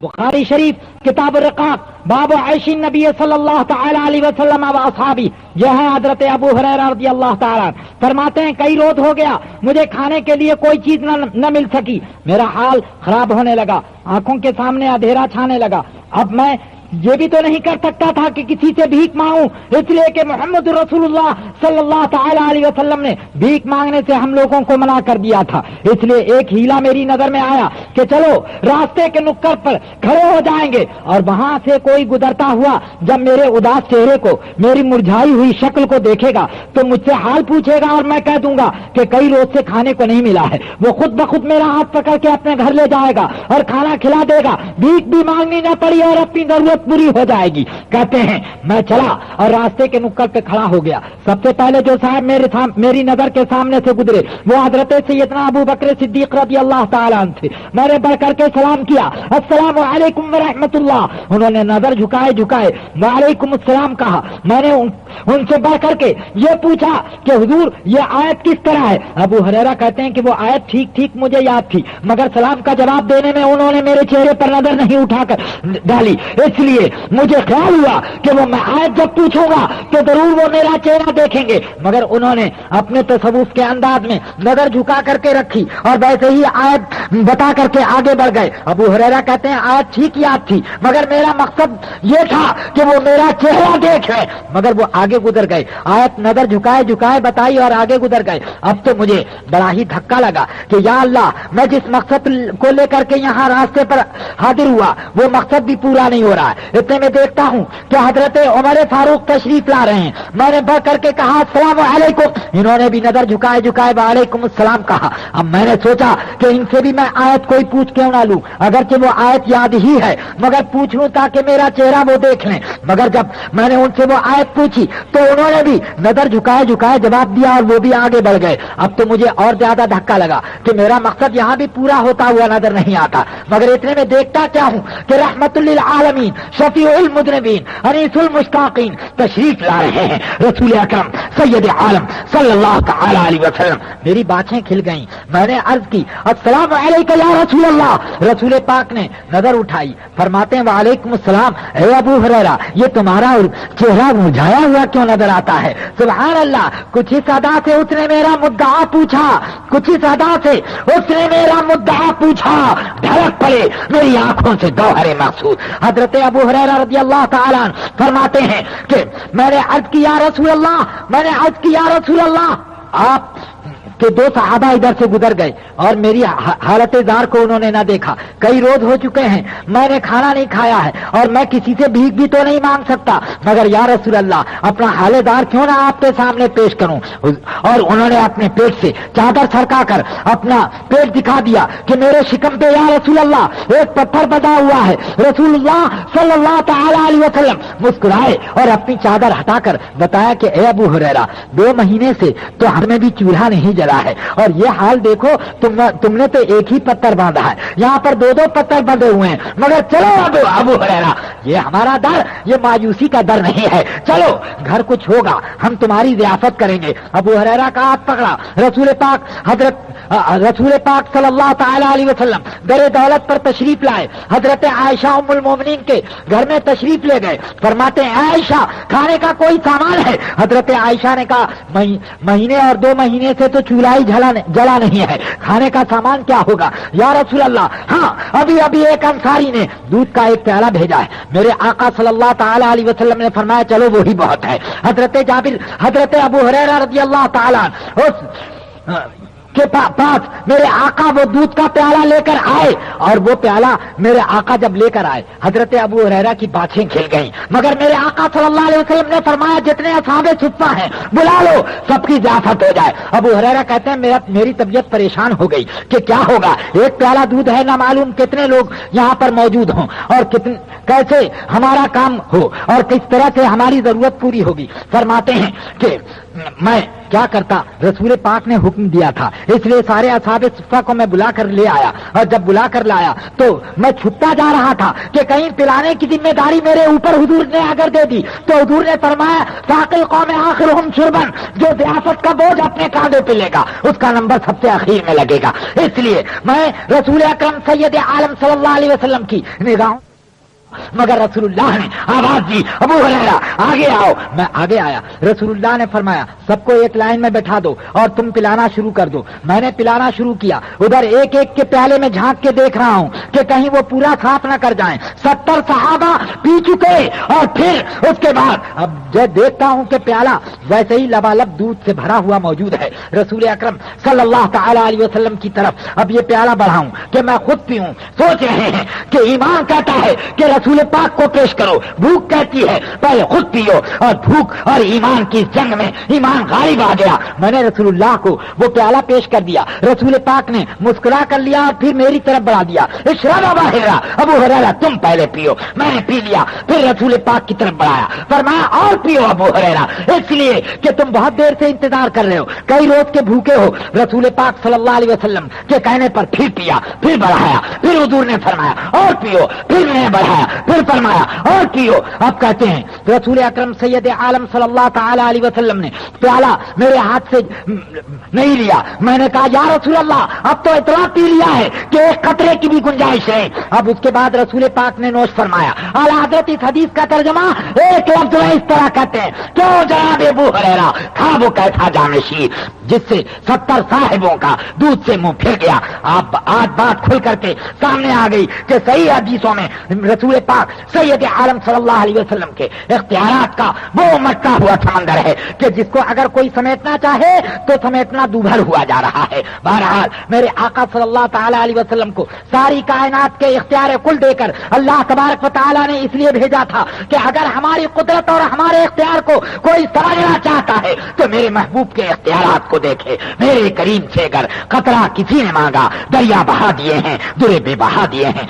बुखारी शरीफ किताब रिकाब बाब आयशी नबी सल्लल्लाहु तआला अलैहि वसल्लम व असहाबी, यह है हजरत अबू हुरैरा रज़ियल्लाहु तआला फरमाते हैं कई रोज हो गया मुझे खाने के लिए कोई चीज न मिल सकी, मेरा हाल खराब होने लगा, आंखों के सामने अंधेरा छाने लगा। अब मैं ये भी तो नहीं कर सकता था कि किसी से भीख मांगूं, इसलिए कि मोहम्मद रसूलुल्लाह सल्लल्लाहु तआला अलैहि वसल्लम ने भीख मांगने से हम लोगों को मना कर दिया था। इसलिए एक हीला मेरी नजर में आया कि चलो रास्ते के नुक्कड़ पर खड़े हो जाएंगे और वहां से कोई गुजरता हुआ जब मेरे उदास चेहरे को, मेरी मुरझाई हुई शक्ल को देखेगा तो मुझसे हाल पूछेगा और मैं कह दूंगा कि कई रोज से खाने को नहीं मिला है। वो खुद ब खुद मेरा हाथ पकड़ के अपने घर ले जाएगा और खाना खिला देगा, भीख भी मांगनी न पड़ी और अपनी जरूरत पूरी हो जाएगी। कहते हैं मैं चला और रास्ते के नुक्कड़ पे खड़ा हो गया। सबसे पहले जो साहब मेरी नजर के सामने से गुजरे वो हजरत सैयदना अबू बकर सिद्दीक रज़ियल्लाहु तआला अन्हु थे। मैंने बढ़ करके सलाम किया, अस्सलामु अलैकुम व रहमतुल्लाह। उन्होंने नजर झुकाए वालेकुम अस्सलाम कहा। मैंने उनसे बढ़ करके ये पूछा कि हुजूर ये आयत किस तरह है। अबू हुरैरा कहते हैं कि वो आयत ठीक मुझे याद थी, मगर सलाम का जवाब देने में उन्होंने मेरे चेहरे पर नजर नहीं उठाकर डाली, इसलिए मुझे ख्याल हुआ कि वो मैं आयत जब पूछूंगा तो जरूर वो मेरा चेहरा देखेंगे, मगर उन्होंने अपने तसव्वुफ के अंदाज में नजर झुका करके रखी और वैसे ही आयत बता करके आगे बढ़ गए। अबू हुरैरा कहते हैं आयत ठीक याद थी, मगर मेरा मकसद ये था कि वो मेरा चेहरा देखे, मगर वो आगे गुजर गए। आयत नजर झुकाए बताई और आगे गुजर गए। अब तो मुझे बड़ा ही धक्का लगा कि या अल्लाह, मैं जिस मकसद को लेकर के यहाँ रास्ते पर हाजिर हुआ वो मकसद भी पूरा नहीं हो रहा है। इतने में देखता हूँ कि हजरत उमर फारूक तशरीफ ला रहे हैं। मैंने बढ़ करके कहा अस्सलाम वालेकुम, इन्होंने भी नजर झुकाए वालेकुम अस्सलाम कहा। अब मैंने सोचा कि इनसे भी मैं आयत कोई पूछ क्यों ना लूं, अगरचे वो आयत याद ही है मगर पूछ लूं ताकि मेरा चेहरा वो देख लें। मगर जब मैंने उनसे वो आयत पूछी तो उन्होंने भी नजर झुकाए जवाब दिया और वो भी आगे बढ़ गए। अब तो मुझे और ज्यादा धक्का लगा कि मेरा मकसद यहाँ भी पूरा होता हुआ नजर नहीं आता। मगर इतने में देखता क्या हूँ कि रहमतुल लिल आलमीन शफीउल मुज़निबीन अनीसुल मुश्ताकीन तशरीफ ला रहे हैं रसूल अकरम सैयद आलम सल्लल्लाहु तआला अलैहि वसल्लम। मेरी बातें खिल गईं। मैंने अर्ज की अस्सलाम अलैका या रसूल अल्लाह। रसूल पाक ने नजर उठाई, फरमाते हैं वालेकुम अस्सलाम। ए अबू हुरैरा, ये तुम्हारा चेहरा मुरझाया हुआ क्यों नजर आता है? सुभान अल्लाह, कुछ इस अदा से उसने मेरा मुद्दा पूछा, कुछ इस अदा से उसने मेरा मुद्दा पूछा, ढलक पड़े मेरी आंखों से गौहरे महसूस। हजरत अबू हुरैरा रज़ियल्लाहु तआला फरमाते हैं कि मैंने अर्ज किया रसूल अल्लाह, आप कि दो सहाबा इधर से गुजर गए और मेरी हालत जार को उन्होंने ना देखा। कई रोज हो चुके हैं, मैंने खाना नहीं खाया है और मैं किसी से भीख भी तो नहीं मांग सकता, मगर या रसूल अल्लाह अपना हालेदार क्यों ना आपके सामने पेश करूं। और उन्होंने अपने पेट से चादर सरका कर अपना पेट दिखा दिया कि मेरे शिकम पे या रसूल अल्लाह एक पत्थर बंधा हुआ है। रसूलुल्लाह सल्लल्लाहु तआला अलैहि वसल्लम मुस्कुराए और अपनी चादर हटाकर बताया कि ए अबू हुरैरा, 2 महीने से तो हमें भी चूल्हा नहीं जला है और ये हाल देखो तुमने तो एक ही पत्थर बांधा है, यहाँ पर 2 पत्थर बंधे हुए हैं। मगर चलो अबू हुरैरा, ये हमारा दर ये मायूसी का दर नहीं है, चलो घर कुछ होगा, हम तुम्हारी ज़ियाफत करेंगे। अबू हुरैरा का हाथ पकड़ा रसूल पाक सल्लल्लाहु तआला अलैहि वसल्लम दर दौलत पर तशरीफ लाए। हजरत आयशा उम्मुल मोमिनीन के घर में तशरीफ ले गए। फरमाते हैं आयशा, खाने का कोई सामान है? हजरत आयशा ने कहा महीने और 2 महीने से तो चूल्हा ही जला नहीं है, खाने का सामान क्या होगा? या रसूल अल्लाह, हाँ अभी एक अंसारी ने दूध का एक प्याला भेजा है। मेरे आका सल्लल्लाहु तआला अलैहि वसल्लम ने फरमाया चलो वही बहुत है। हजरत अबू हुरैरा रज़ियल्लाहु तआला उस के पास मेरे आका वो दूध का प्याला लेकर आए और वो प्याला मेरे आका जब लेकर आए, हजरत अबू हुरैरा की बातें खिल गईं। मगर मेरे आका सल्लल्लाहु अलैहि वसल्लम ने फरमाया जितने असहाबे सुफ़ा हैं बुला लो, सबकी ज़ियाफत हो जाए। अबू हुरैरा कहते हैं मेरी तबीयत परेशान हो गई कि क्या होगा, एक प्याला दूध है, ना मालूम कितने लोग यहाँ पर मौजूद हों और कैसे हमारा काम हो और किस तरह से हमारी जरूरत पूरी होगी। फरमाते हैं कि میں کیا کرتا، رسول پاک نے حکم دیا تھا، اس لیے سارے اصحاب صفہ کو میں بلا کر لے آیا، اور جب بلا کر لایا تو میں چھپتا جا رہا تھا کہ کہیں پلانے کی ذمہ داری میرے اوپر حضور نے اگر دے دی تو حضور نے فرمایا ساقی قوم آخرہم شربن، جو ضیافت کا بوجھ اپنے کاندھے پہ لے گا اس کا نمبر سب سے اخیر میں لگے گا۔ اس لیے میں رسول اکرم سید عالم صلی اللہ علیہ وسلم کی نگاہوں، مگر رسول اللہ نے آواز دی ابو ہریرہ آگے آؤ، میں آگے آیا، رسول اللہ نے فرمایا سب کو ایک لائن میں بٹھا دو اور تم پلانا شروع کر دو۔ میں نے پلانا شروع کیا، ادھر ایک ایک کے پیالے میں جھانک کے دیکھ رہا ہوں کہ کہیں وہ پورا صاف نہ کر جائیں۔ 70 صحابہ پی چکے، اور پھر اس کے بعد اب جب دیکھتا ہوں کہ پیالہ ویسے ہی لبالب دودھ سے بھرا ہوا موجود ہے، رسول اکرم صلی اللہ تعالی علیہ وسلم کی طرف اب یہ پیالہ بڑھاؤں کہ میں خود پیوں۔ سوچ رہے ہیں کہ ایمان کہتا ہے کہ رسول پاک کو پیش کرو، بھوک کہتی ہے پہلے خود پیو، اور بھوک اور ایمان کی جنگ میں ایمان غالب آ گیا۔ میں نے رسول اللہ کو وہ پیالہ پیش کر دیا، رسول پاک نے مسکرا کر لیا اور پھر میری طرف بڑھا دیا، اشرب ابا ہریرہ، ابو ہریرہ تم پہلے پیو۔ میں نے پی لیا، پھر رسول پاک کی طرف بڑھایا، فرمایا اور پیو ابو ہریرہ، اس لیے کہ تم بہت دیر سے انتظار کر رہے ہو، کئی روز کے بھوکے ہو۔ رسول پاک صلی اللہ علیہ وسلم کے کہنے پر پھر پیا، پھر بڑھایا، پھر حضور نے فرمایا اور پیو، پھر میں نے بڑھایا، پھر فرمایا اور پیو۔ اب کہتے ہیں رسول اکرم سید عالم صلی اللہ تعالی علیہ وسلم نے پیالہ میرے ہاتھ سے نہیں لیا، میں نے کہا یا رسول اللہ اب تو اتنا پی لیا ہے کہ ایک قطرے کی بھی گنجائش ہے۔ اب اس کے بعد رسول پاک نے نوش فرمایا۔ اعلیٰ حضرت اس حدیث کا ترجمہ ایک لفظ میں اس طرح کہتے ہیں، کیوں جناب ابو ہریرہ تھا وہ کیسا جانشین جس سے 70 صاحبوں کا دودھ سے منہ پھر گیا۔ آپ آج بات کھل کر کے سامنے آ گئی کہ صحیح حدیثوں میں رسول پاک سید عالم صلی اللہ علیہ وسلم کے اختیارات کا وہ مٹکا ہوا سمندر ہے کہ جس کو اگر کوئی سمیٹنا چاہے تو سمیٹنا دوبھر ہوا جا رہا ہے۔ بہرحال میرے آقا صلی اللہ تعالی علیہ وسلم کو ساری کائنات کے اختیار کل دے کر اللہ تبارک و تعالی نے اس لیے بھیجا تھا کہ اگر ہماری قدرت اور ہمارے اختیار کو کوئی سمجھنا چاہتا ہے تو میرے محبوب کے اختیارات کو دیکھے۔ میرے کریم سے اگر قطرہ کسی نے مانگا دریا بہا دیے ہیں، درے بے بہا دیے ہیں۔